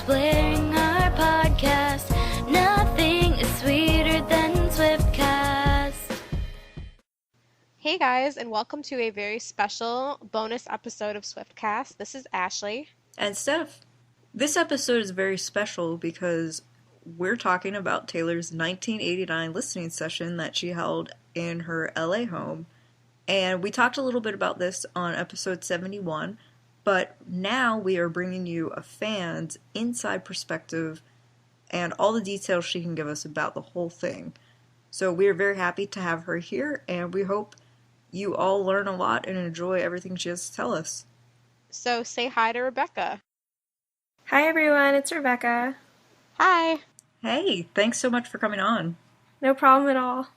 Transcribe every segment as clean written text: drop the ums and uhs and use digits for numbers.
blaring our podcast. Nothing is sweeter than Swiftcast. Hey guys, and welcome to a very special bonus episode of Swiftcast. This is Ashley. And Steph. This episode is very special because we're talking about Taylor's 1989 listening session that she held in her LA home. And we talked a little bit about this on episode 71, but now we are bringing you a fan's inside perspective and all the details she can give us about the whole thing. So we are very happy to have her here, and we hope you all learn a lot and enjoy everything she has to tell us. So say hi to Rebecca. Hi everyone, it's Rebecca. Hi. Hey, thanks so much for coming on. No problem at all.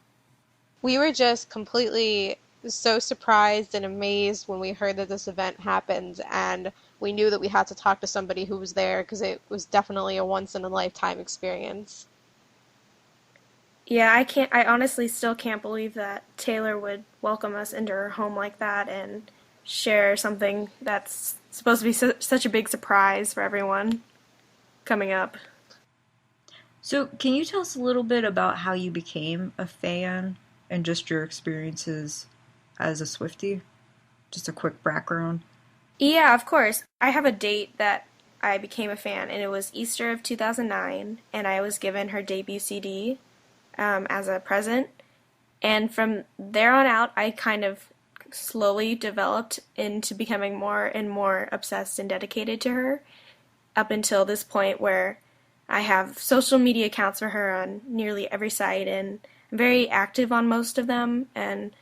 We were just completely so surprised and amazed when we heard that this event happened, and we knew that we had to talk to somebody who was there because it was definitely a once-in-a-lifetime experience. Yeah, I honestly still can't believe that Taylor would welcome us into her home like that and share something that's supposed to be such a big surprise for everyone coming up. So, can you tell us a little bit about how you became a fan and just your experiences as a Swiftie? Just a quick background. Yeah, of course. I have a date that I became a fan, and it was Easter of 2009, and I was given her debut CD as a present. And from there on out, I kind of slowly developed into becoming more and more obsessed and dedicated to her, up until this point where I have social media accounts for her on nearly every site, and I'm very active on most of them, and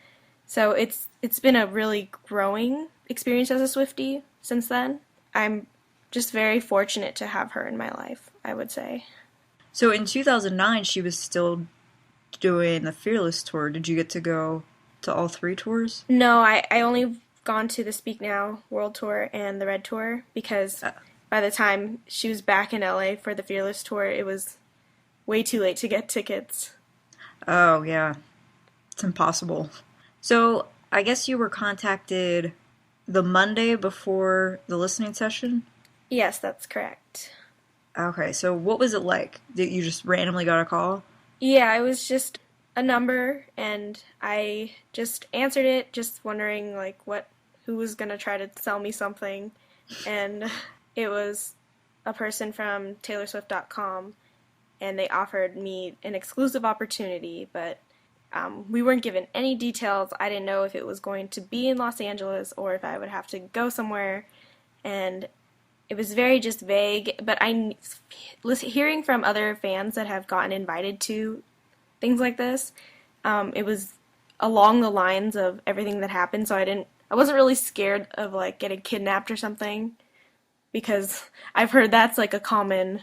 so it's been a really growing experience as a Swiftie since then. I'm just very fortunate to have her in my life, I would say. So in 2009, she was still doing the Fearless tour. Did you get to go to all three tours? No, I only gone to the Speak Now World Tour and the Red Tour because by the time she was back in LA for the Fearless tour, it was way too late to get tickets. Oh, yeah. It's impossible. So I guess you were contacted the Monday before the listening session? Yes, that's correct. Okay, so what was it like? Did you just randomly got a call? Yeah, it was just a number, and I just answered it, just wondering, like, who was going to try to sell me something, and it was a person from TaylorSwift.com, and they offered me an exclusive opportunity, but we weren't given any details. I didn't know if it was going to be in Los Angeles or if I would have to go somewhere, and it was very just vague, but hearing from other fans that have gotten invited to things like this, it was along the lines of everything that happened, so I wasn't really scared of, like, getting kidnapped or something, because I've heard that's, like, a common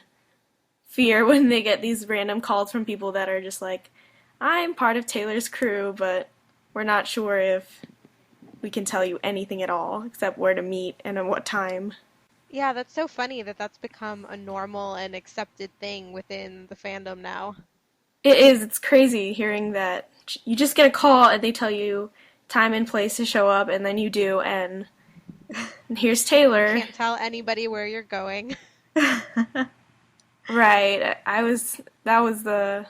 fear when they get these random calls from people that are just like, I'm part of Taylor's crew, but we're not sure if we can tell you anything at all, except where to meet and at what time. Yeah, that's so funny that that's become a normal and accepted thing within the fandom now. It is. It's crazy hearing that you just get a call and they tell you time and place to show up, and then you do, and here's Taylor. You can't tell anybody where you're going. Right. That was the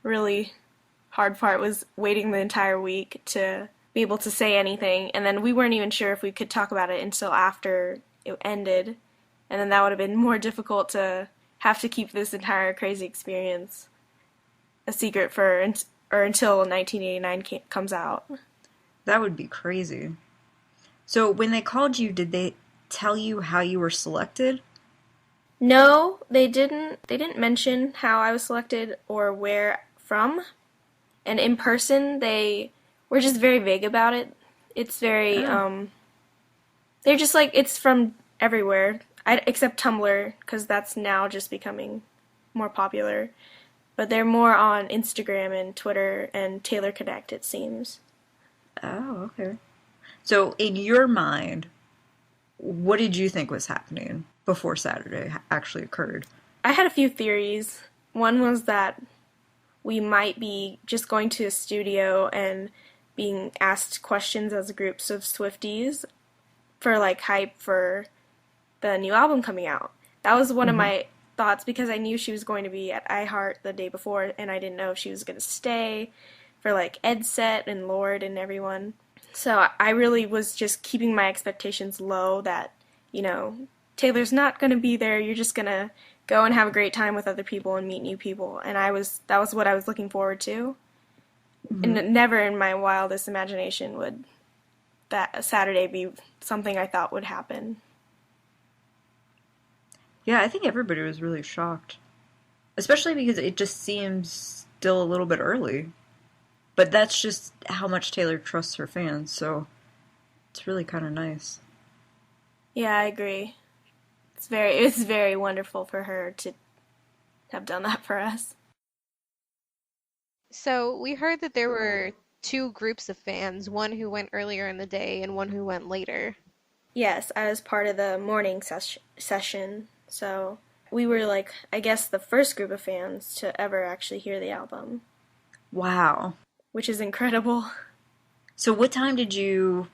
really hard part, was waiting the entire week to be able to say anything, and then we weren't even sure if we could talk about it until after it ended, and then that would have been more difficult to have to keep this entire crazy experience a secret until 1989 comes out. That would be crazy. So when they called you, did they tell you how you were selected? No, they didn't. They didn't mention how I was selected or where from. And in person, they were just very vague about it. It's very, they're just like, it's from everywhere, except Tumblr, because that's now just becoming more popular. But they're more on Instagram and Twitter and Taylor Connect, it seems. Oh, okay. So in your mind, what did you think was happening before Saturday actually occurred? I had a few theories. One was that we might be just going to a studio and being asked questions as groups of Swifties for, like, hype for the new album coming out. That was one of my thoughts because I knew she was going to be at iHeart the day before, and I didn't know if she was going to stay for like Ed Set and Lord and everyone. So I really was just keeping my expectations low that, Taylor's not going to be there. You're just going to go and have a great time with other people and meet new people. And that was what I was looking forward to. Mm-hmm. And never in my wildest imagination would that Saturday be something I thought would happen. Yeah, I think everybody was really shocked. Especially because it just seems still a little bit early. But that's just how much Taylor trusts her fans, so it's really kind of nice. Yeah, I agree. It's very wonderful for her to have done that for us. So we heard that there were two groups of fans, one who went earlier in the day and one who went later. Yes, I was part of the morning session, so we were like, I guess, the first group of fans to ever actually hear the album. Wow. Which is incredible. So what time did you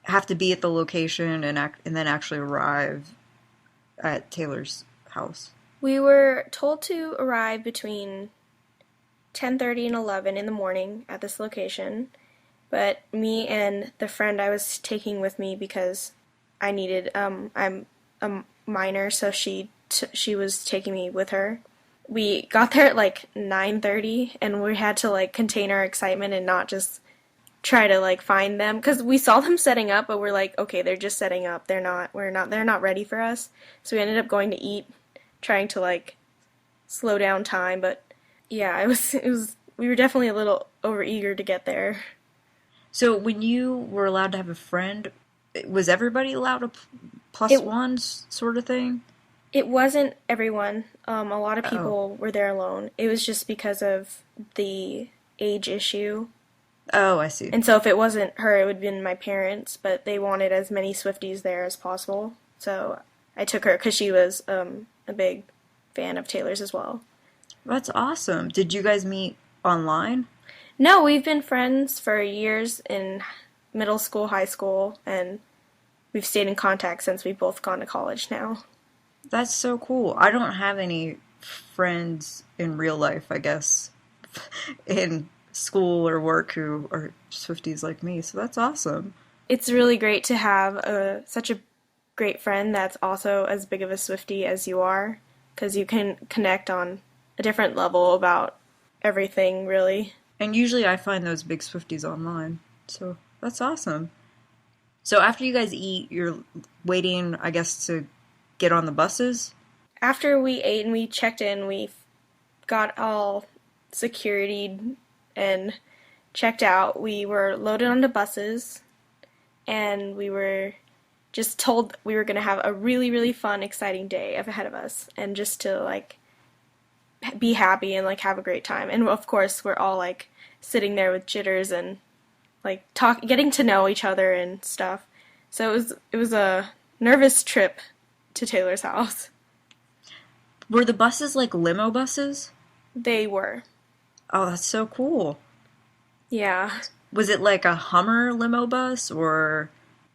have to be at the location and then actually arrive at Taylor's house? We were told to arrive between 10:30 and 11 in the morning at this location, but me and the friend I was taking with me because I needed, I'm a minor, so she was taking me with her. We got there at like 9:30, and we had to like contain our excitement and not just try to like find them because we saw them setting up, but we're like, okay, they're just setting up. They're not ready for us. So we ended up going to eat, trying to like slow down time. But yeah, it was. We were definitely a little overeager to get there. So when you were allowed to have a friend, was everybody allowed a plus one sort of thing? It wasn't everyone. A lot of people were there alone. It was just because of the age issue. Oh, I see. And so if it wasn't her, it would have been my parents, but they wanted as many Swifties there as possible. So I took her because she was a big fan of Taylor's as well. That's awesome. Did you guys meet online? No, we've been friends for years in middle school, high school, and we've stayed in contact since we've both gone to college now. That's so cool. I don't have any friends in real life, I guess, in school or work who are Swifties like me, so that's awesome. It's really great to have such a great friend that's also as big of a Swiftie as you are, because you can connect on a different level about everything, really. And usually I find those big Swifties online, so that's awesome. So after you guys eat, you're waiting, I guess, to get on the buses? After we ate and we checked in, we got all securityed and checked out. We were loaded onto buses, and we were just told we were going to have a really, really fun, exciting day ahead of us, and just to, like, be happy and, like, have a great time. And, of course, we're all, like, sitting there with jitters and, like, getting to know each other and stuff. So it was a nervous trip to Taylor's house. Were the buses like limo buses? They were. Oh, that's so cool. Yeah. Was it like a Hummer limo bus or...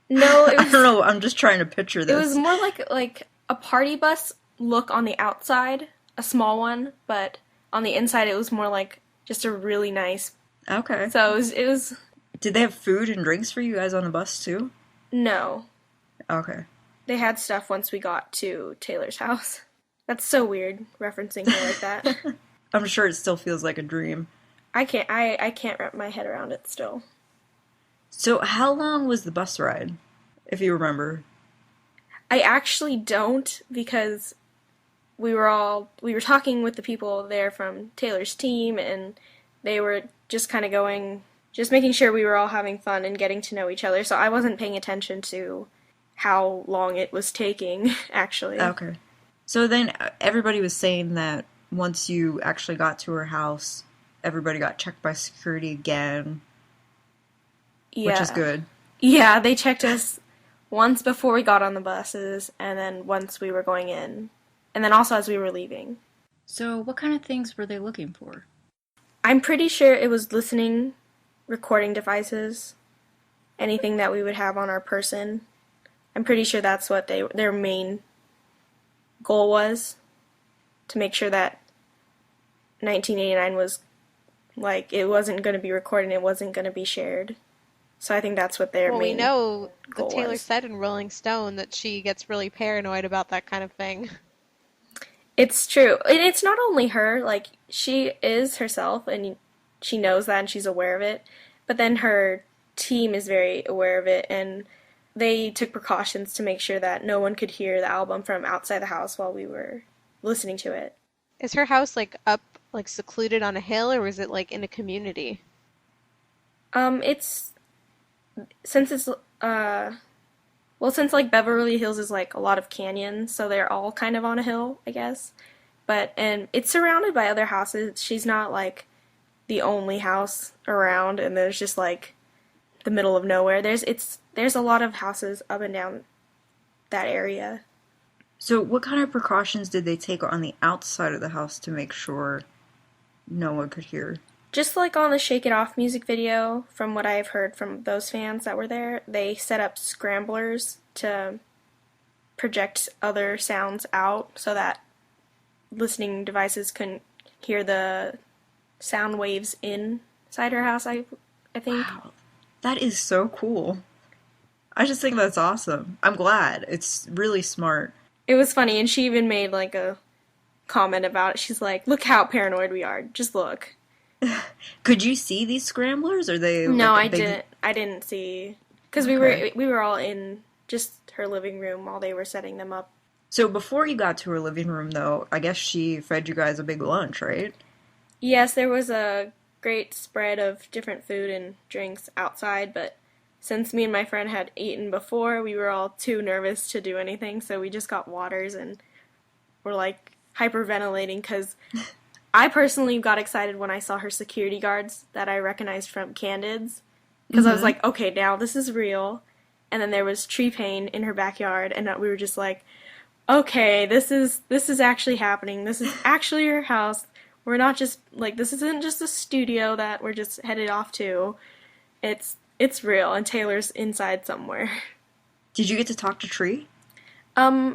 No, it was... I don't know, I'm just trying to picture this. It was more like a party bus look on the outside, a small one, but on the inside it was more like just a really nice... Okay. So it was... Did they have food and drinks for you guys on the bus too? No. Okay. They had stuff once we got to Taylor's house. That's so weird, referencing her like that. I'm sure it still feels like a dream. I can't wrap my head around it still. So how long was the bus ride, if you remember? I actually don't, because we were talking with the people there from Taylor's team, and they were just kind of just making sure we were all having fun and getting to know each other, so I wasn't paying attention to how long it was taking, actually. Okay. So then everybody was saying that once you actually got to her house, everybody got checked by security again, which is good. Yeah, they checked us once before we got on the buses, and then once we were going in, and then also as we were leaving. So what kind of things were they looking for? I'm pretty sure it was listening, recording devices, anything that we would have on our person. I'm pretty sure that's what their main goal was, to make sure that 1989 was, like, it wasn't going to be recorded and it wasn't going to be shared. So I think that's what their Well, we main know that goal Taylor was. said in Rolling Stone that she gets really paranoid about that kind of thing. It's true. And it's not only her, like, she is herself and she knows that and she's aware of it, but then her team is very aware of it, and they took precautions to make sure that no one could hear the album from outside the house while we were listening to it. Is her house like up, like secluded on a hill, or is it like in a community? It's since it's well, since like Beverly Hills is like a lot of canyons, so they're all kind of on a hill, I guess. And it's surrounded by other houses. She's not like the only house around, and there's just like the middle of nowhere. There's a lot of houses up and down that area. So what kind of precautions did they take on the outside of the house to make sure no one could hear? Just like on the Shake It Off music video, from what I've heard from those fans that were there, they set up scramblers to project other sounds out so that listening devices couldn't hear the sound waves inside her house, I think. Wow, that is so cool. I just think that's awesome. I'm glad. It's really smart. It was funny, and she even made like a comment about it. She's like, "Look how paranoid we are. Just look." Could you see these scramblers? Or they No, like I a big... didn't. I didn't see, because Okay. we were all in just her living room while they were setting them up. So before you got to her living room, though, I guess she fed you guys a big lunch, right? Yes, there was a great spread of different food and drinks outside, but since me and my friend had eaten before, we were all too nervous to do anything, so we just got waters and were like hyperventilating, because I personally got excited when I saw her security guards that I recognized from Candids, because I was like, okay, now this is real. And then there was tree pain in her backyard, and we were just like, okay, this is actually happening. This is actually her house. We're not just like, this isn't just a studio that we're just headed off to. It's real, and Taylor's inside somewhere. Did you get to talk to Tree?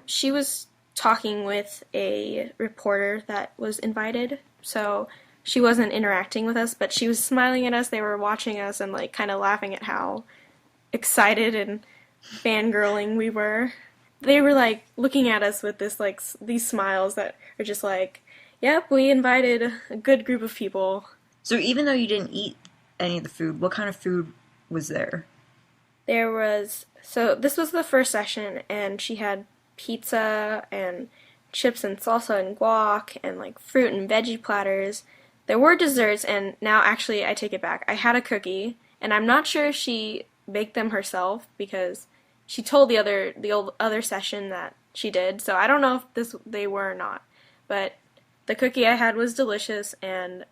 She was talking with a reporter that was invited, so she wasn't interacting with us, but she was smiling at us. They were watching us and like kind of laughing at how excited and fangirling we were. They were like looking at us with this like these smiles that are just like, yep, we invited a good group of people. So even though you didn't eat any of the food, what kind of food was there? So this was the first session, and she had pizza and chips and salsa and guac and like fruit and veggie platters. There were desserts, and now actually I take it back. I had a cookie, and I'm not sure if she baked them herself, because she told the other session that she did. So I don't know if they were or not. But the cookie I had was delicious, and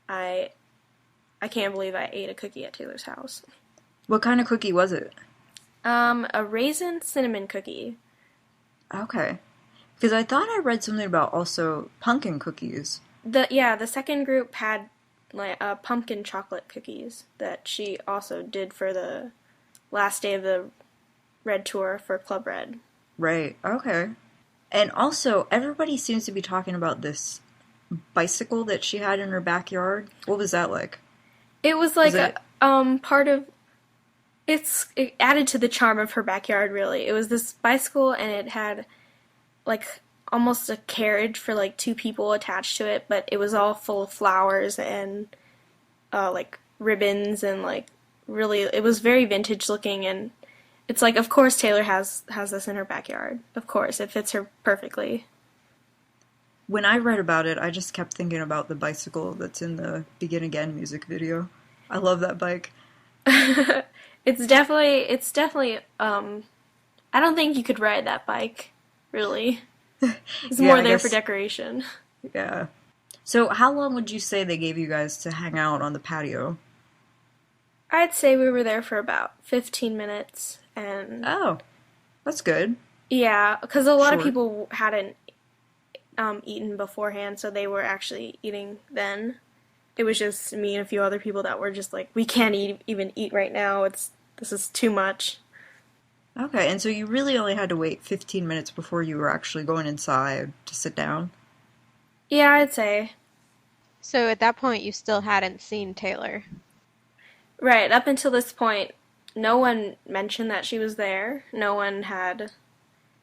I can't believe I ate a cookie at Taylor's house. What kind of cookie was it? A raisin cinnamon cookie. Okay. Because I thought I read something about also pumpkin cookies. The second group had like pumpkin chocolate cookies that she also did for the last day of the Red Tour for Club Red. Right, okay. And also, everybody seems to be talking about this bicycle that she had in her backyard. What was that like? It was like Was it- it added to the charm of her backyard, really. It was this bicycle, and it had like almost a carriage for like two people attached to it, but it was all full of flowers and like ribbons, and like really it was very vintage looking, and it's like, of course Taylor has this in her backyard. Of course, it fits her perfectly. When I read about it, I just kept thinking about the bicycle that's in the Begin Again music video. I love that bike. It's definitely I don't think you could ride that bike, really. It's Yeah, more I there guess- for decoration. Yeah. So how long would you say they gave you guys to hang out on the patio? I'd say we were there for about 15 minutes, and Oh, that's good. yeah, because a lot of Short. people hadn't eaten beforehand, so they were actually eating then. It was just me and a few other people that were just like, we can't even eat right now. This is too much. Okay, and so you really only had to wait 15 minutes before you were actually going inside to sit down? Yeah, I'd say. So at that point, you still hadn't seen Taylor. Right, up until this point, no one mentioned that she was there. No one had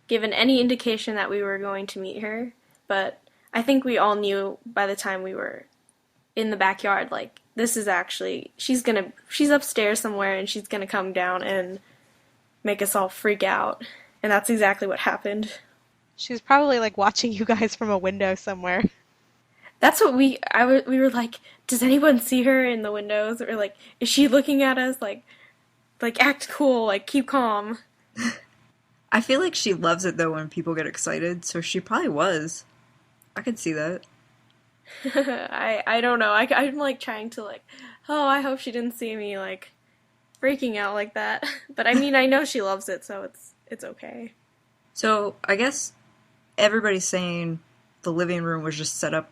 given any indication that we were going to meet her. But I think we all knew by the time we were in the backyard, like, this is actually, she's upstairs somewhere and she's gonna come down and make us all freak out. And that's exactly what happened. She was probably like watching you guys from a window somewhere. That's what we were like, does anyone see her in the windows? Or like, is she looking at us? Like act cool, like keep calm. I feel like she loves it though when people get excited, so she probably was. I could see that. I don't know. I'm like trying to like, oh, I hope she didn't see me like freaking out like that. But I mean, I know she loves it, so it's okay. So I guess everybody's saying the living room was just set up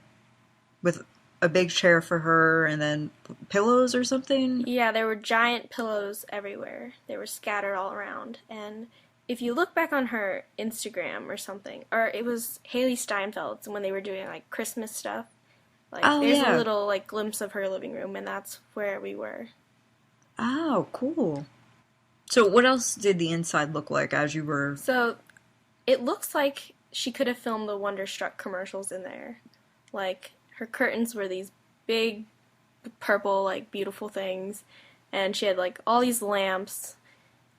with a big chair for her and then pillows or something. Yeah, there were giant pillows everywhere. They were scattered all around. And if you look back on her Instagram or something, or it was Haley Steinfeld's when they were doing like Christmas stuff. Like Oh, there's yeah. a little like glimpse of her living room, and that's where we were. Oh, cool. So what else did the inside look like as you were... So it looks like she could have filmed the Wonderstruck commercials in there. Like her curtains were these big purple like beautiful things, and she had like all these lamps.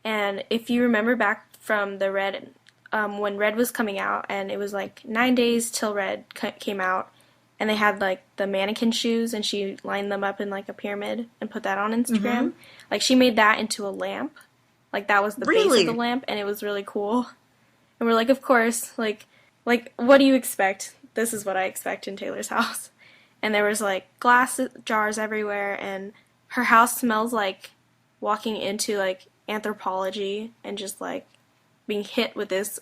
And if you remember back from the Red, when Red was coming out, and it was like 9 days till Red came out, and they had like the mannequin shoes, and she lined them up in like a pyramid and put that on Instagram. Like she made that into a lamp. Like that was the base Really? of the lamp, and it was really cool. And we're like, of course, like what do you expect? This is what I expect in Taylor's house. And there was like glass jars everywhere, and her house smells like walking into like anthropology and just like being hit with this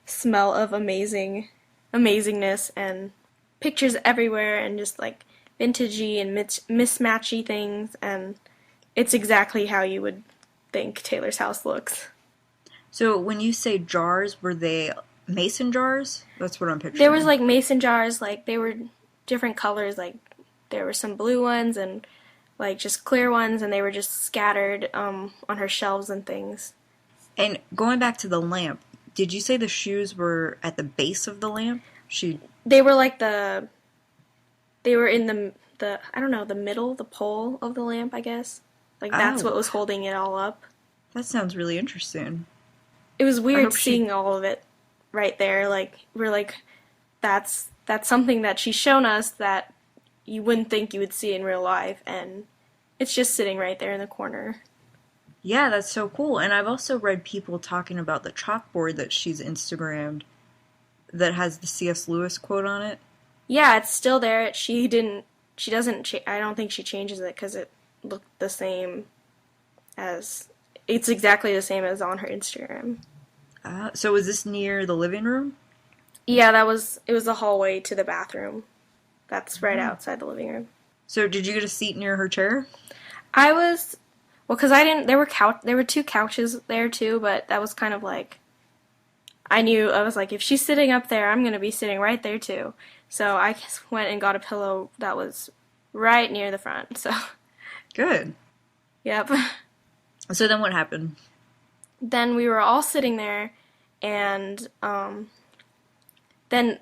smell of amazingness and pictures everywhere and just like vintagey and mismatchy things, and it's exactly how you would think Taylor's house looks. So when you say jars, were they mason jars? That's what I'm picturing. There was like mason jars, like they were different colors, like there were some blue ones and like just clear ones, and they were just scattered on her shelves and things. And going back to the lamp, did you say the shoes were at the base of the lamp? They were like they were in the I don't know, the middle, the pole of the lamp, I guess. Like that's Oh. what was holding it all up. That sounds really interesting. It was I weird hope seeing all of it right there. Like we're like, that's something that she's shown us that you wouldn't think you would see in real life, and it's just sitting right there in the corner. Yeah, that's so cool. And I've also read people talking about the chalkboard that she's Instagrammed that has the C.S. Lewis quote on it. Yeah, it's still there. I don't think she changes it because it looked the same it's exactly the same as on her Instagram. So is this near the living room? Yeah, it was a hallway to the bathroom. That's right outside the living room. So did you get a seat near her chair? Because there were two couches there too, but that was kind of like, I was like, if she's sitting up there, I'm going to be sitting right there too. So I just went and got a pillow that was right near the front, so. Good. Yep. So then what happened? Then we were all sitting there, and then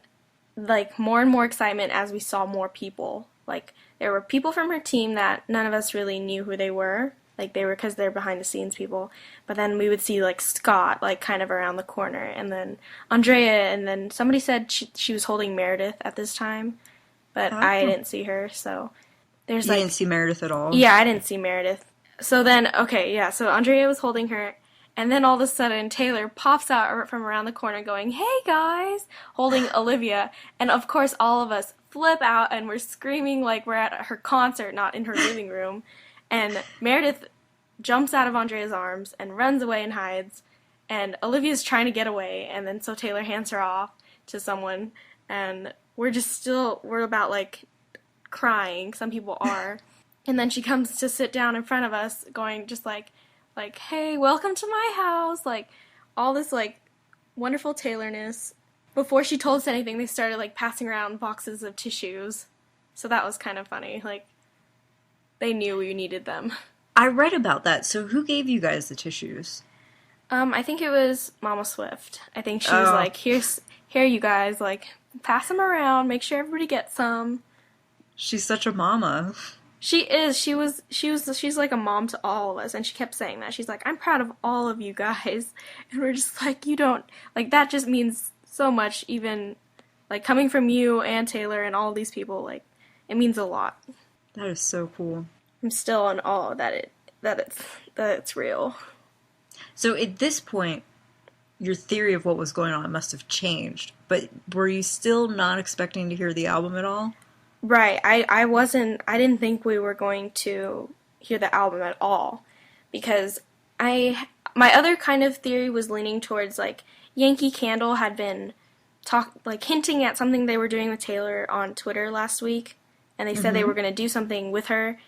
like more and more excitement as we saw more people. Like there were people from her team that none of us really knew who they were. Like they were, because they're behind the scenes people. But then we would see like Scott like kind of around the corner, and then Andrea, and then somebody said she was holding Meredith at this time, but I didn't see her. So there's You didn't see Meredith at all? Yeah, I didn't see Meredith. So then, okay, yeah, so Andrea was holding her, and then all of a sudden Taylor pops out from around the corner going, "Hey guys," holding Olivia, and of course all of us flip out and we're screaming like we're at her concert, not in her living room, and Meredith jumps out of Andrea's arms and runs away and hides, and Olivia's trying to get away, and then so Taylor hands her off to someone, and we're about like crying, some people are. And then she comes to sit down in front of us, going just like, like, hey, welcome to my house, like, all this, like, wonderful Taylorness. Before she told us anything, they started, like, passing around boxes of tissues. So that was kind of funny. Like, they knew we needed them. I read about that. So who gave you guys the tissues? I think it was Mama Swift. I think she was like, here you guys, like, pass them around, make sure everybody gets some. She's such a mama. She is. She's like a mom to all of us, and she kept saying that. She's like, I'm proud of all of you guys. And we're just like, you don't, like, that just means so much, even, like, coming from you and Taylor and all these people, like, it means a lot. That is so cool. I'm still in awe that it's real. So at this point, your theory of what was going on must have changed, but were you still not expecting to hear the album at all? Right. I didn't think we were going to hear the album at all, because my other kind of theory was leaning towards, like, Yankee Candle had been hinting at something they were doing with Taylor on Twitter last week, and they said they were going to do something with her,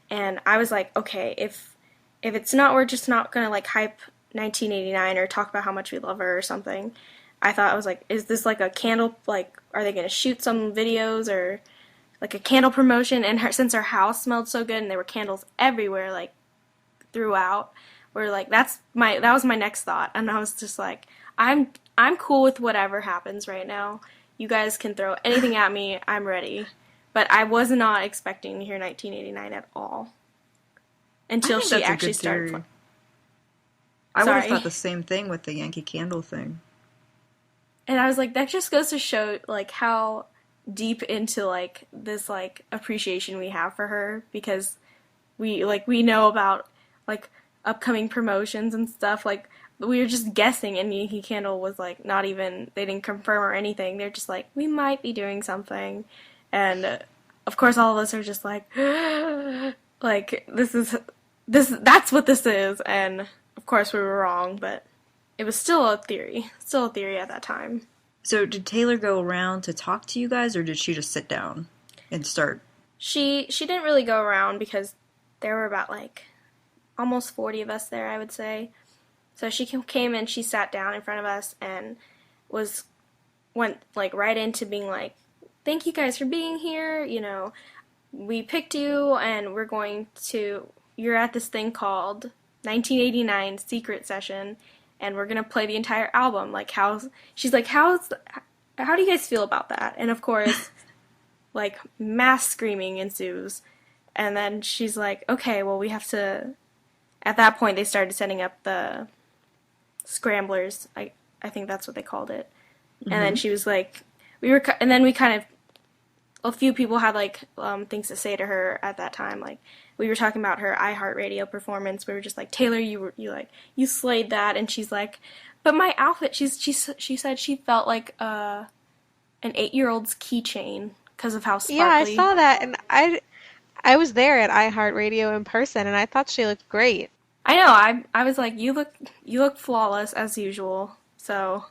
and I was like, okay, if it's not, we're just not going to, like, hype 1989 or talk about how much we love her or something. I was like, is this like a candle, like, are they going to shoot some videos or like a candle promotion? And since her house smelled so good and there were candles everywhere, like, throughout, we're like, that was my next thought. And I was just like, I'm cool with whatever happens right now. You guys can throw anything at me. I'm ready. But I was not expecting to hear 1989 at all until she actually started playing. I would have thought the same thing with the Yankee Candle thing. And I was like, that just goes to show, like, how deep into, like, this, like, appreciation we have for her, because we know about, like, upcoming promotions and stuff. Like, we were just guessing, and Yankee Candle was, like, not even, they didn't confirm or anything. They're just like, we might be doing something. And, of course, all of us are just like, like, that's what this is. And of course we were wrong, but it was still a theory at that time. So did Taylor go around to talk to you guys, or did she just sit down and start? She didn't really go around, because there were about, like, almost 40 of us there, I would say. So she came and she sat down in front of us and went, like, right into being like, thank you guys for being here, you know, we picked you and you're at this thing called 1989 Secret Session, and we're gonna play the entire album. Like, how do you guys feel about that? And of course, like, mass screaming ensues. And then she's like, okay, well, we have to. At that point, they started setting up the scramblers. I think that's what they called it. Mm-hmm. And then she was like, and then we kind of, a few people had, like, things to say to her at that time. Like, we were talking about her iHeartRadio performance. We were just like, Taylor, you slayed that. And she's like, but my outfit, she said she felt like an 8-year-old's keychain because of how sparkly. Yeah, I saw that, and I was there at iHeartRadio in person, and I thought she looked great. I know. I was like, you look flawless as usual. So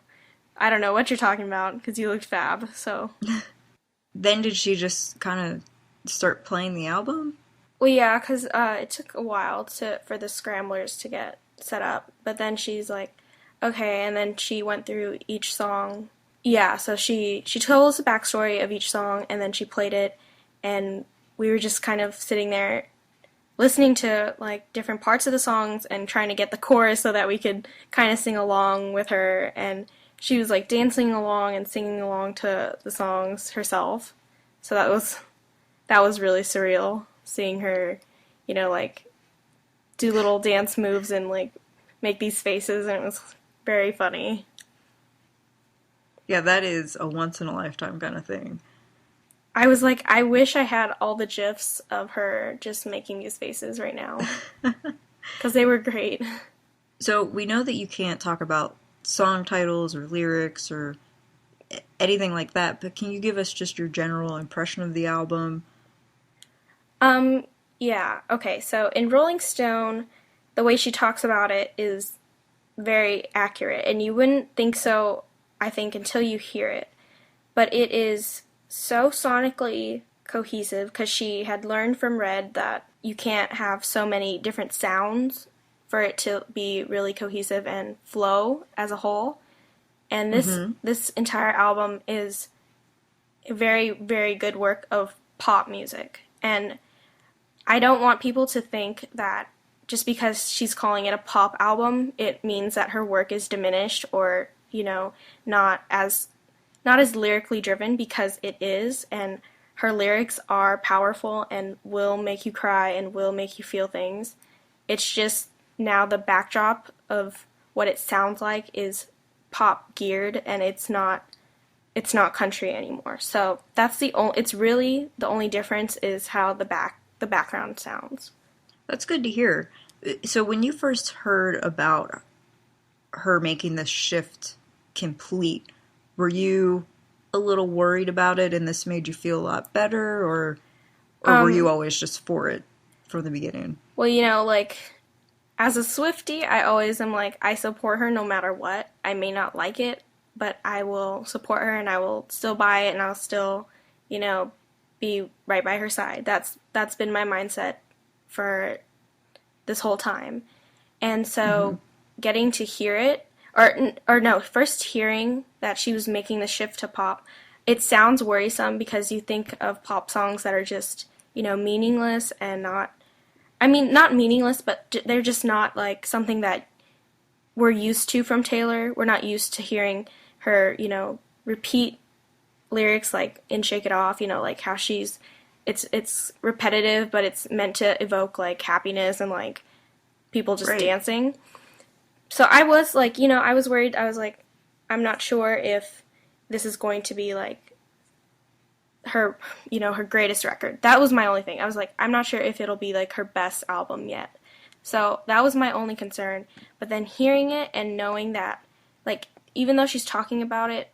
I don't know what you're talking about, because you looked fab. So then did she just kind of start playing the album? Well, yeah, because it took a while for the scramblers to get set up. But then she's like, okay, and then she went through each song. Yeah, so she told us the backstory of each song, and then she played it, and we were just kind of sitting there listening to, like, different parts of the songs and trying to get the chorus so that we could kind of sing along with her. And she was, like, dancing along and singing along to the songs herself. So that was really surreal, seeing her, you know, like, do little dance moves and, like, make these faces, and it was very funny. Yeah, that is a once-in-a-lifetime kind of thing. I was like, I wish I had all the GIFs of her just making these faces right now, because they were great. So we know that you can't talk about song titles or lyrics or anything like that, but can you give us just your general impression of the album? Yeah, okay, so in Rolling Stone, the way she talks about it is very accurate, and you wouldn't think so, I think, until you hear it. But it is so sonically cohesive, because she had learned from Red that you can't have so many different sounds for it to be really cohesive and flow as a whole. And this entire album is a very, very good work of pop music. And I don't want people to think that just because she's calling it a pop album, it means that her work is diminished or, not as lyrically driven, because it is, and her lyrics are powerful and will make you cry and will make you feel things. It's just now the backdrop of what it sounds like is pop geared, and it's not country anymore. So that's it's really the only difference is how the background sounds. That's good to hear. So when you first heard about her making this shift complete, were you a little worried about it and this made you feel a lot better, or were you always just for it from the beginning? Well, as a Swiftie, I always am I support her no matter what. I may not like it, but I will support her and I will still buy it and I'll still, be right by her side. That's been my mindset for this whole time. And so getting to hear it, first hearing that she was making the shift to pop, it sounds worrisome because you think of pop songs that are just, meaningless and not meaningless, but they're just not something that we're used to from Taylor. We're not used to hearing her, repeat lyrics in Shake It Off, how it's repetitive, but it's meant to evoke happiness and people just dancing. So I was I was worried. I was I'm not sure if this is going to be her, her greatest record. That was my only thing. I was I'm not sure if it'll be her best album yet. So that was my only concern. But then hearing it and knowing that, even though she's talking about it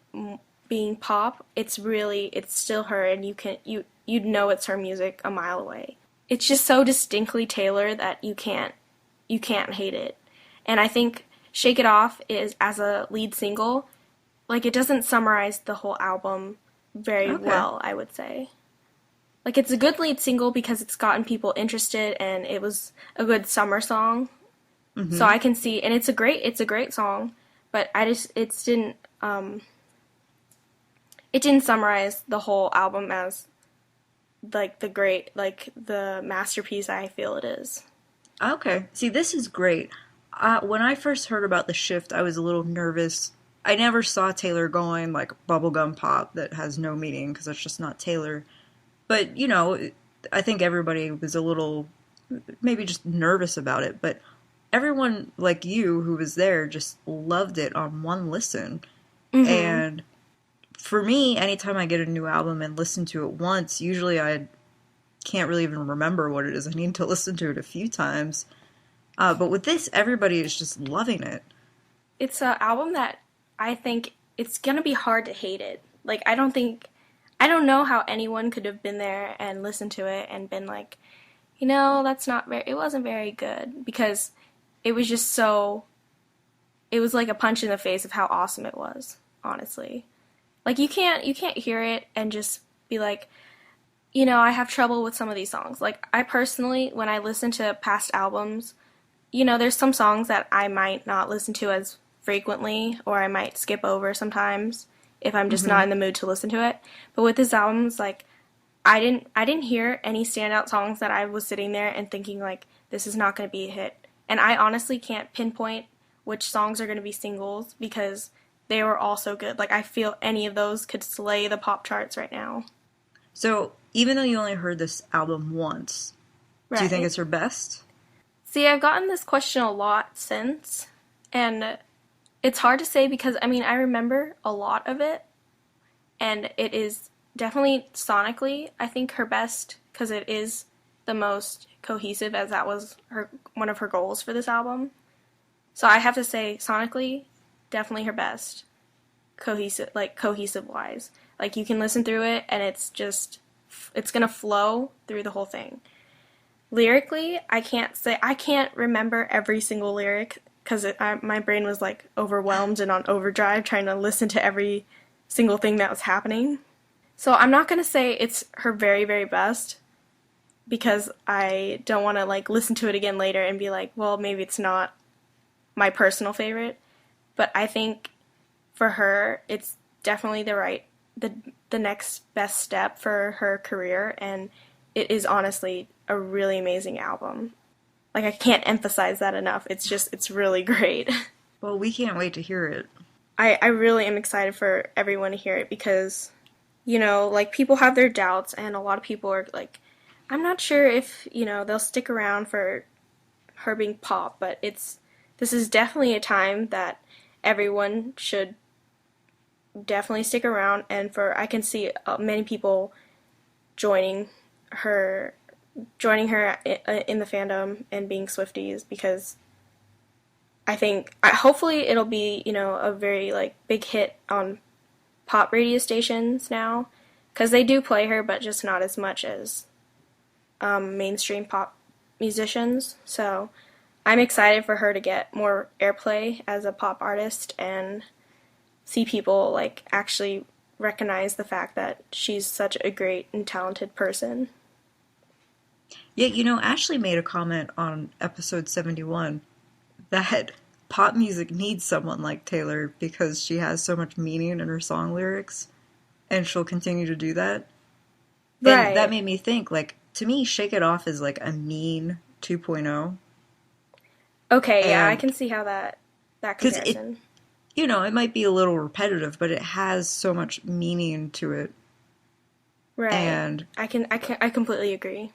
being pop, it's still her, and you'd know it's her music a mile away. It's just so distinctly Taylor that you can't hate it. And I think Shake It Off is, as a lead single, it doesn't summarize the whole album very well, I would say. It's a good lead single because it's gotten people interested and it was a good summer song. Mm-hmm. So I can see, and it's a great song, but it didn't summarize the whole album as the masterpiece I feel it is. Okay. See, this is great. When I first heard about the shift, I was a little nervous. I never saw Taylor going bubblegum pop that has no meaning, because that's just not Taylor. But, I think everybody was a little, maybe just nervous about it. But everyone like you who was there just loved it on one listen. Mm-hmm. And for me, anytime I get a new album and listen to it once, usually I can't really even remember what it is. I need to listen to it a few times. But with this, everybody is just loving it. It's an album that I think it's going to be hard to hate it. I don't know how anyone could have been there and listened to it and been it wasn't very good, because it was just it was a punch in the face of how awesome it was, honestly. You can't hear it and just be I have trouble with some of these songs. I personally, when I listen to past albums, there's some songs that I might not listen to as frequently, or I might skip over sometimes if I'm just not in the mood to listen to it. But with this album, it's I didn't hear any standout songs that I was sitting there and thinking this is not going to be a hit. And I honestly can't pinpoint which songs are going to be singles, because they were all so good. I feel any of those could slay the pop charts right now. So even though you only heard this album once, do you think it's her best? See, I've gotten this question a lot since, and it's hard to say because, I remember a lot of it, and it is definitely sonically, I think, her best, because it is the most cohesive, as that was one of her goals for this album. So I have to say, sonically, definitely her best, cohesive-wise. You can listen through it, and it's going to flow through the whole thing. Lyrically, I can't remember every single lyric, because my brain was overwhelmed and on overdrive trying to listen to every single thing that was happening. So I'm not going to say it's her very, very best, because I don't want to like listen to it again later and be like, well, maybe it's not my personal favorite. But I think for her, it's definitely the next best step for her career, and it is honestly a really amazing album. Like, I can't emphasize that enough. It's really great. Well, we can't wait to hear it. I really am excited for everyone to hear it because, like, people have their doubts, and a lot of people are like, I'm not sure if, they'll stick around for her being pop, but this is definitely a time that everyone should definitely stick around, and I can see many people joining her in the fandom and being Swifties, because I think hopefully it'll be a very like big hit on pop radio stations now, because they do play her, but just not as much as mainstream pop musicians. So I'm excited for her to get more airplay as a pop artist and see people like actually recognize the fact that she's such a great and talented person. Yeah, Ashley made a comment on episode 71 that pop music needs someone like Taylor because she has so much meaning in her song lyrics, and she'll continue to do that. Right. And that made me think, like, to me, Shake It Off is like a mean 2.0. Okay, yeah, I can see how that comparison. Because it might be a little repetitive, but it has so much meaning to it. Right. And I completely agree.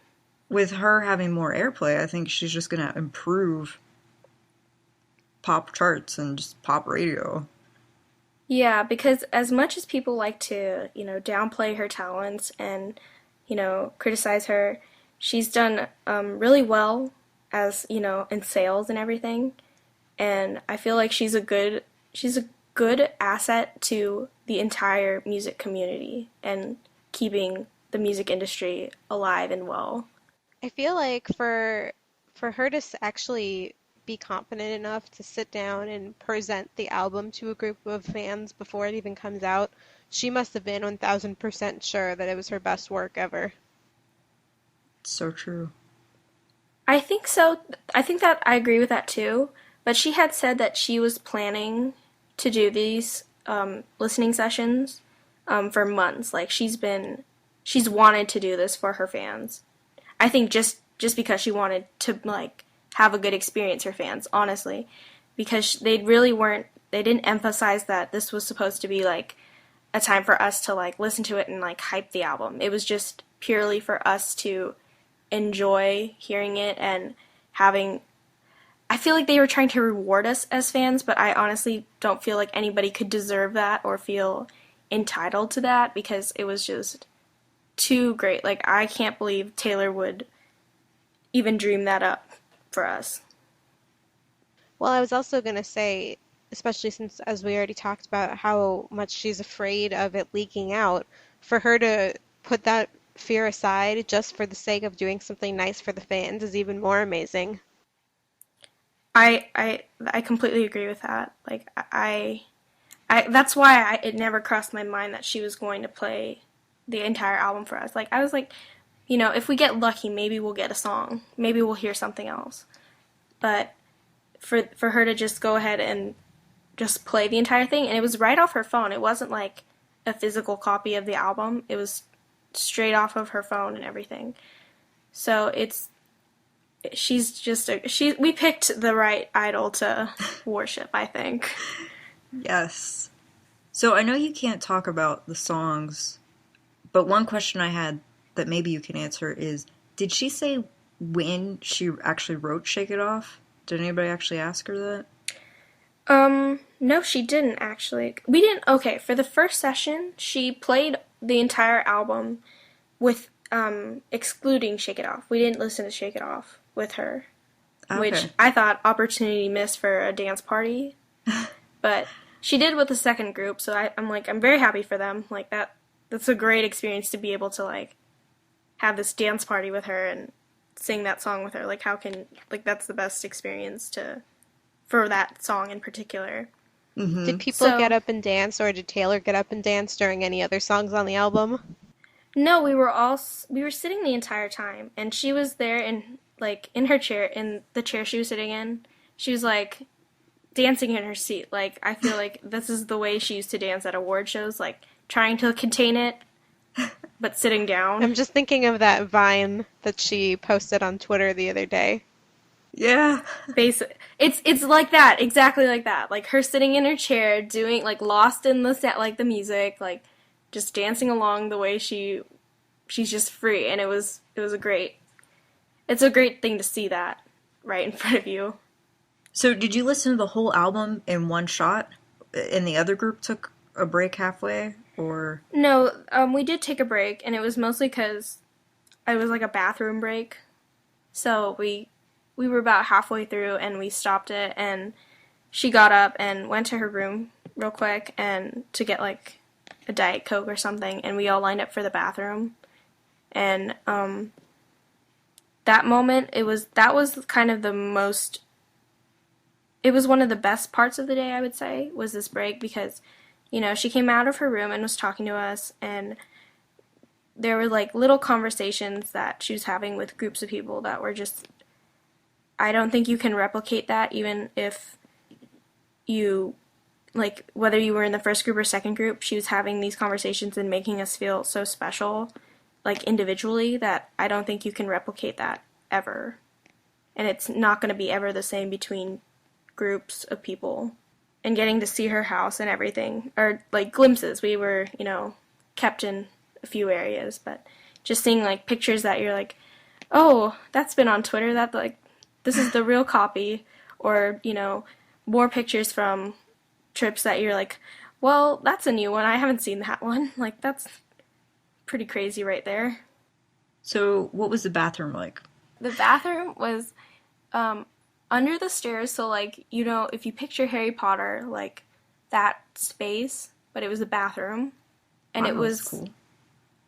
With her having more airplay, I think she's just going to improve pop charts and just pop radio. Yeah, because as much as people like to, downplay her talents and, criticize her, she's done really well as, in sales and everything. And I feel like she's a good asset to the entire music community and keeping the music industry alive and well. I feel like for her to actually be confident enough to sit down and present the album to a group of fans before it even comes out, she must have been 1000% sure that it was her best work ever. So true. I think so. I think that I agree with that too. But she had said that she was planning to do these listening sessions for months. Like, she's wanted to do this for her fans. I think just because she wanted to like have a good experience for fans, honestly, because they didn't emphasize that this was supposed to be like a time for us to like listen to it and like hype the album. It was just purely for us to enjoy hearing it and having. I feel like they were trying to reward us as fans, but I honestly don't feel like anybody could deserve that or feel entitled to that, because it was just too great. Like, I can't believe Taylor would even dream that up for us. Well, I was also going to say, especially since, as we already talked about, how much she's afraid of it leaking out, for her to put that fear aside just for the sake of doing something nice for the fans is even more amazing. I completely agree with that. Like, I that's why it never crossed my mind that she was going to play the entire album for us. Like, I was like, if we get lucky, maybe we'll get a song. Maybe we'll hear something else. But for her to just go ahead and just play the entire thing, and it was right off her phone. It wasn't like a physical copy of the album. It was straight off of her phone and everything. So we picked the right idol to worship, I think. Yes. So I know you can't talk about the songs, but one question I had that maybe you can answer is, did she say when she actually wrote Shake It Off? Did anybody actually ask her that? No, she didn't actually. Okay, for the first session, she played the entire album with, excluding Shake It Off. We didn't listen to Shake It Off with her, Okay. which I thought opportunity missed for a dance party. But she did with the second group, so I'm very happy for them. Like, that's a great experience to be able to, like, have this dance party with her and sing that song with her. Like, that's the best experience for that song in particular. Mm-hmm. Did people get up and dance, or did Taylor get up and dance during any other songs on the album? No, we were sitting the entire time, and she was there in like in her chair, in the chair she was sitting in. She was like dancing in her seat. Like I feel like this is the way she used to dance at award shows, like trying to contain it but sitting down. I'm just thinking of that Vine that she posted on Twitter the other day. Yeah. It's like that, exactly like that. Like her sitting in her chair, doing like lost in the set, like the music, like just dancing along the way she's just free, and it's a great thing to see that right in front of you. So did you listen to the whole album in one shot? And the other group took a break halfway? Or No, we did take a break, and it was mostly because it was like a bathroom break. So we were about halfway through, and we stopped it, and she got up and went to her room real quick and to get like a Diet Coke or something, and we all lined up for the bathroom. And that moment, that was kind of the most. It was one of the best parts of the day, I would say, was this break because, you know, she came out of her room and was talking to us, and there were like little conversations that she was having with groups of people that were just, I don't think you can replicate that even if you, like, whether you were in the first group or second group, she was having these conversations and making us feel so special, like individually, that I don't think you can replicate that ever. And it's not going to be ever the same between groups of people. And getting to see her house and everything, or like glimpses. We were, you know, kept in a few areas, but just seeing like pictures that you're like, oh, that's been on Twitter, that like, this is the real copy, or, you know, more pictures from trips that you're like, well, that's a new one, I haven't seen that one. Like, that's pretty crazy right there. so what was the bathroom like? The bathroom was under the stairs, so like, you know, if you picture Harry Potter, like that space, but it was a bathroom, and Wow, it was that's cool.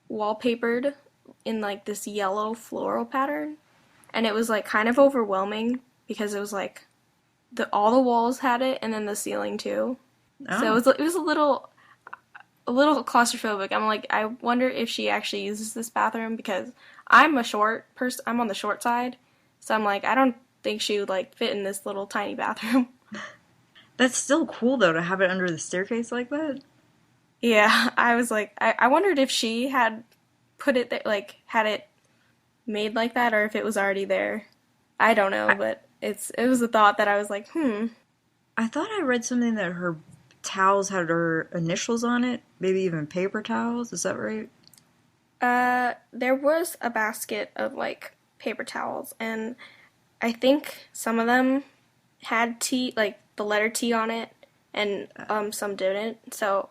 wallpapered in like this yellow floral pattern, and it was like kind of overwhelming because it was like all the walls had it, and then the ceiling too. So Oh. it was a little claustrophobic. I'm like, I wonder if she actually uses this bathroom because I'm a short person. I'm on the short side, so I'm like, I don't think she would like fit in this little tiny bathroom. That's still cool though to have it under the staircase like that. Yeah, I was like, I wondered if she had put it there, like had it made like that, or if it was already there. I don't know, I, but it was a thought that I was like, I thought I read something that her towels had her initials on it, maybe even paper towels. Is that right? There was a basket of like paper towels, and I think some of them had T, like the letter T on it, and some didn't. So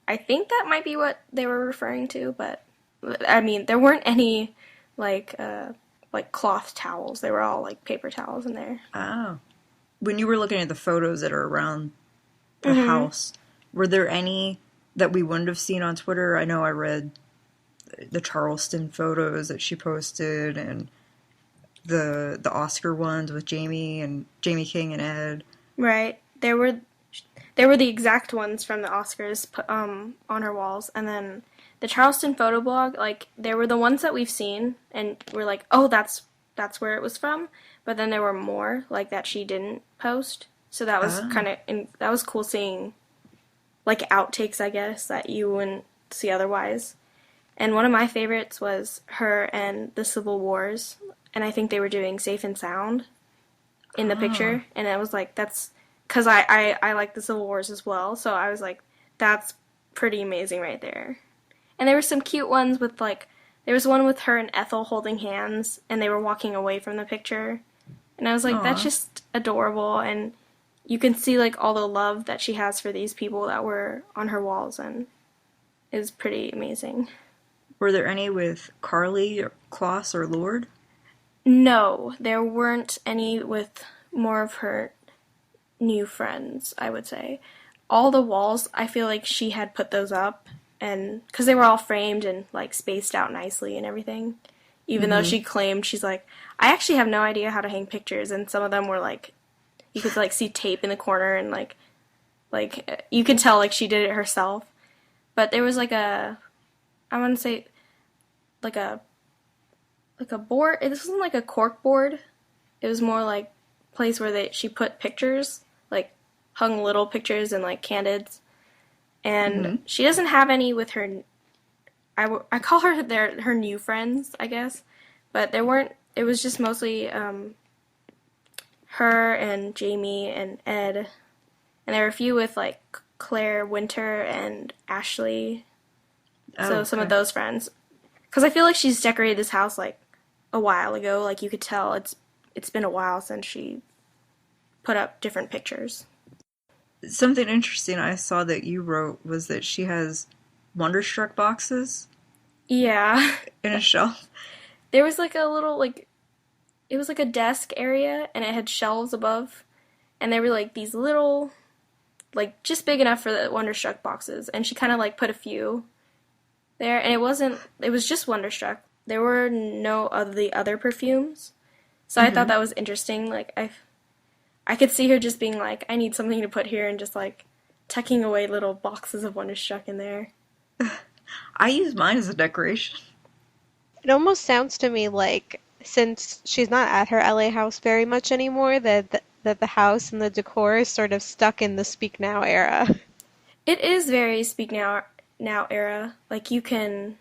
I think that might be what they were referring to, but I mean, there weren't any like cloth towels. They were all like paper towels in there. Oh. When you were looking at the photos that are around the Mm-hmm. house, were there any that we wouldn't have seen on Twitter? I know I read the Charleston photos that she posted and the Oscar ones with Jamie King and Ed. Right. There were the exact ones from the Oscars put on her walls, and then the Charleston photo blog, like there were the ones that we've seen and we're like, "Oh, that's where it was from." But then there were more like that she didn't post. So that was Oh. that was cool seeing like outtakes, I guess, that you wouldn't see otherwise. And one of my favorites was her and the Civil Wars, and I think they were doing Safe and Sound in the picture, and I was like, that's because I like the Civil Wars as well, so I was like, that's pretty amazing right there. And there were some cute ones with like, there was one with her and Ethel holding hands, and they were walking away from the picture, and I was like, that's Aw. just adorable, and you can see like all the love that she has for these people that were on her walls, and it was pretty amazing. Were there any with Carly or Klaus or Lord? No, there weren't any with more of her new friends, I would say. All the walls, I feel like she had put those up, and because they were all framed and like spaced out nicely and everything. Even though she claimed, she's like, I actually have no idea how to hang pictures, and some of them were like, you could like see tape in the corner, and like you could tell like she did it herself. But there was like I want to say like a board. This wasn't like a cork board. It was more like a place where she put pictures, like hung little pictures and like candids. And she doesn't have any with her. I call her her new friends, I guess, but there weren't. It was just mostly her and Jamie and Ed, and there were a few with like Claire, Winter, and Ashley. So some of those friends, because I feel like she's decorated this house like a while ago. Like you could tell it's been a while since she put up different pictures. Something interesting I saw that you wrote was that she has Wonderstruck boxes. Yeah. In a shelf. There was like a little it was like a desk area, and it had shelves above, and they were like these little, like just big enough for the Wonderstruck boxes, and she kind of like put a few there, and it was just Wonderstruck. There were no of the other perfumes, so I thought that was interesting. Like I could see her just being like, I need something to put here, and just like tucking away little boxes of Wonderstruck in there. I use mine as a decoration. It almost sounds to me like, since she's not at her LA house very much anymore, that the house and the decor is sort of stuck in the Speak Now era. It is very Speak Now era. Like you can.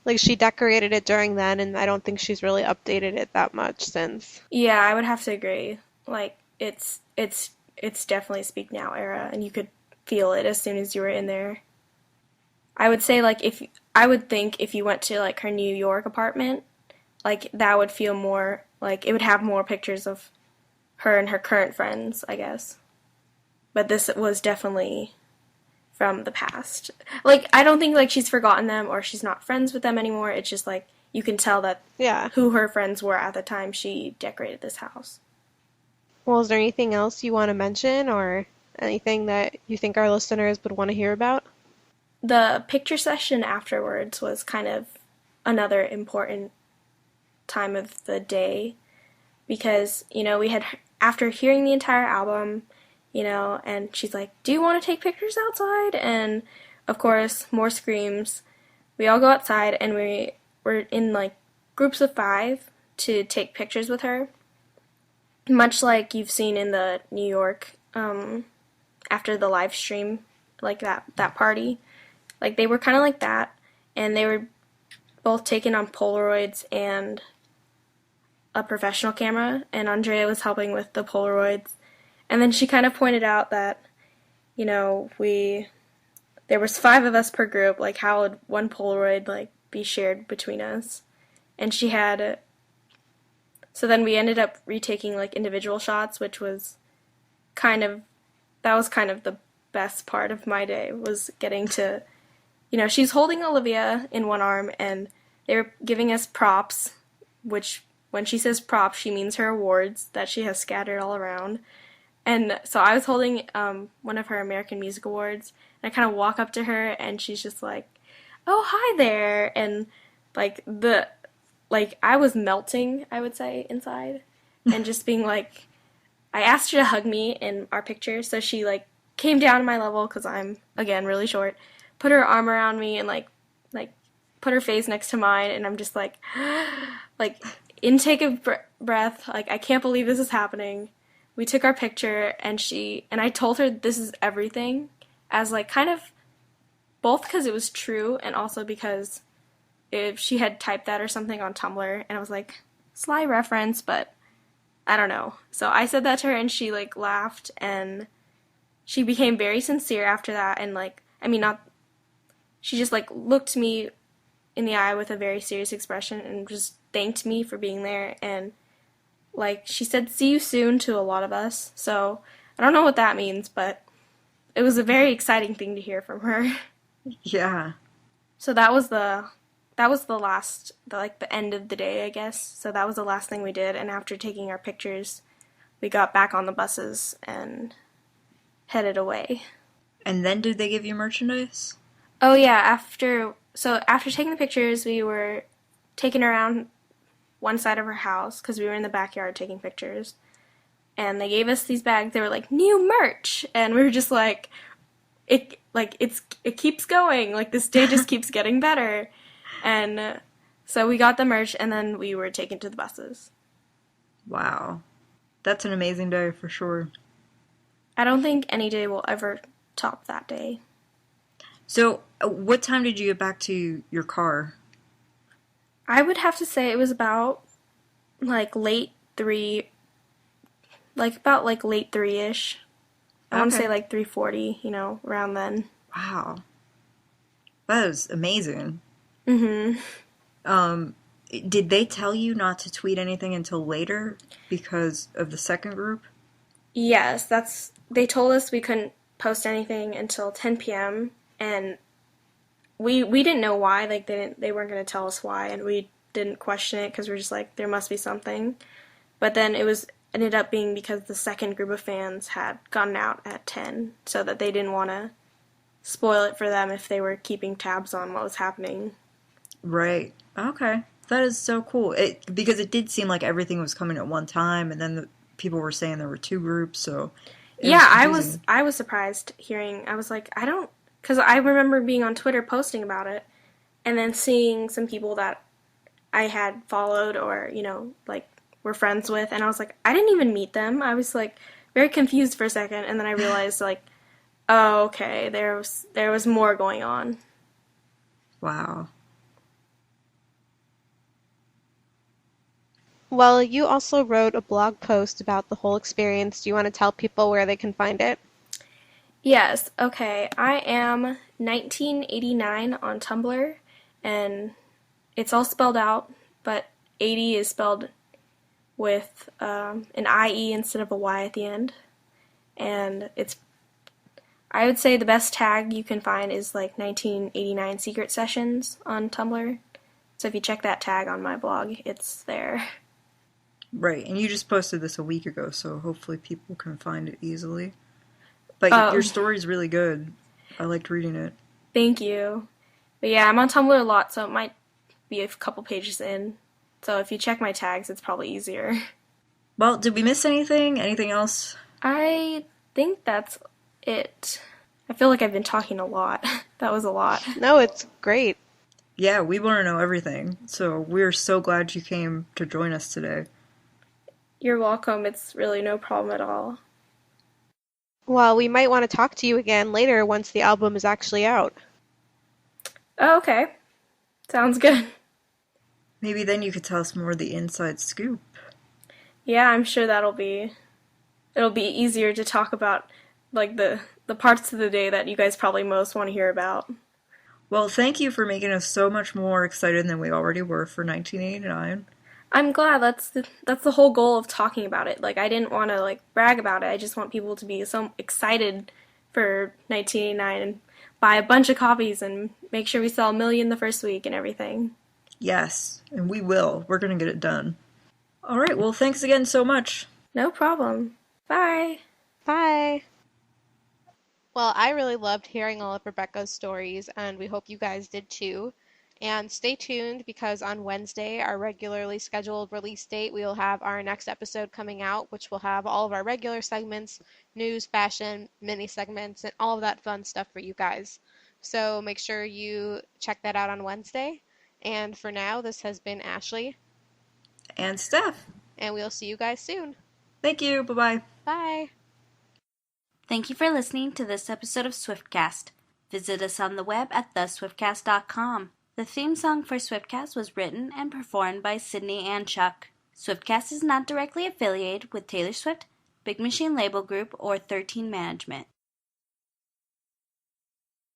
Like she decorated it during then, and I don't think she's really updated it that much since. Yeah, I would have to agree. Like it's definitely Speak Now era, and you could feel it as soon as you were in there. I would say like if you went to like her New York apartment, like that would feel more like it would have more pictures of her and her current friends, I guess. But this was definitely from the past. Like I don't think like she's forgotten them or she's not friends with them anymore. It's just like you can tell that who her friends were at the time she decorated this house. Well, is there anything else you want to mention or anything that you think our listeners would want to hear about? The picture session afterwards was kind of another important time of the day because, you know, we had, after hearing the entire album, you know, and she's like, do you want to take pictures outside? And, of course, more screams. We all go outside and we're in, like, groups of 5 to take pictures with her, much like you've seen in the New York, after the live stream, like that party. Like, they were kind of like that, and they were both taken on Polaroids and a professional camera, and Andrea was helping with the Polaroids. And then she kind of pointed out that, you know, there was 5 of us per group, like, how would one Polaroid, like, be shared between us? And she had, so then we ended up retaking, like, individual shots, which was that was kind of the best part of my day, was getting to, you know, she's holding Olivia in one arm, and they were giving us props, which, when she says props, she means her awards that she has scattered all around. And so I was holding one of her American Music Awards, and I kind of walk up to her, and she's just like, oh, hi there, and, like, I was melting, I would say, inside, and just being like, I asked her to hug me in our picture, so she, like, came down to my level, because I'm, again, really short, put her arm around me and like put her face next to mine, and I'm just like intake of breath, like I can't believe this is happening. We took our picture, and I told her this is everything, as like kind of both because it was true and also because if she had typed that or something on Tumblr, and I was like, sly reference, but I don't know. So I said that to her, and she like laughed, and she became very sincere after that, and like, I mean, not, she just, like, looked me in the eye with a very serious expression and just thanked me for being there. And, like, she said, see you soon to a lot of us. So, I don't know what that means, but it was a very exciting thing to hear from her. Yeah. So that was the last, the end of the day, I guess. So that was the last thing we did. And after taking our pictures, we got back on the buses and headed away. And then did they give you merchandise? Oh yeah, after taking the pictures, we were taken around one side of her house because we were in the backyard taking pictures, and they gave us these bags. They were like, new merch, and we were just like, it keeps going, like this day just keeps getting better. And So we got the merch, and then we were taken to the buses. Wow. That's an amazing day for sure. I don't think any day will ever top that day. So, what time did you get back to your car? I would have to say it was about late 3-ish. I want to Okay. say 3:40, around then. Wow. That is amazing. Mm-hmm. Did they tell you not to tweet anything until later because of the second group? Yes, they told us we couldn't post anything until 10 p.m. and we didn't know why. They weren't going to tell us why, and we didn't question it because we're just like, there must be something. But then ended up being because the second group of fans had gotten out at 10, so that they didn't want to spoil it for them if they were keeping tabs on what was happening. Right. Okay. That is so cool. Because it did seem like everything was coming at one time, and then people were saying there were two groups, so Yeah, I confusing. was surprised hearing. I was like, because I remember being on Twitter posting about it, and then seeing some people that I had followed or were friends with, and I was like, I didn't even meet them. I was very confused for a second, and then I realized oh, okay, there was more going on. Wow. Well, you also wrote a blog post about the whole experience. Do you want to tell people where they can find it? Yes, okay. I am 1989 on Tumblr, and it's all spelled out, but 80 is spelled with an IE instead of a Y at the end. And I would say the best tag you can find is 1989 Secret Sessions on Tumblr. So if you check that tag on my blog, it's there. Right. And you just posted this a week ago, so hopefully people can find it easily. But Oh. your story's really good. I liked reading it. Thank you. But yeah, I'm on Tumblr a lot, so it might be a couple pages in. So if you check my tags, it's probably easier. Well, did we miss anything? Anything else? I think that's it. I feel like I've been talking a lot. That was a lot. No, it's great. Yeah, we want to know everything. So we're so glad you came to join us today. You're welcome. It's really no problem at all. Well, we might want to talk to you again later once the album is actually out. Oh, okay. Sounds good. Maybe then you could tell us more of the inside scoop. Yeah, I'm sure it'll be easier to talk about the parts of the day that you guys probably most want to hear about. Well, thank you for making us so much more excited than we already were for 1989. I'm glad. That's the whole goal of talking about it. I didn't want to brag about it. I just want people to be so excited for 1989 and buy a bunch of copies and make sure we sell 1 million the first week and everything. Yes, and we will. We're going to get it done. All right, well, thanks again so much. No problem. Bye. Bye. Well, I really loved hearing all of Rebecca's stories, and we hope you guys did too. And stay tuned because on Wednesday, our regularly scheduled release date, we will have our next episode coming out, which will have all of our regular segments, news, fashion, mini segments, and all of that fun stuff for you guys. So make sure you check that out on Wednesday. And for now, this has been Ashley, And Steph. and we'll see you guys soon. Thank you. Bye-bye. Bye. Thank you for listening to this episode of Swiftcast. Visit us on the web at theswiftcast.com. The theme song for Swiftcast was written and performed by Sydney and Chuck. Swiftcast is not directly affiliated with Taylor Swift, Big Machine Label Group, or 13 Management.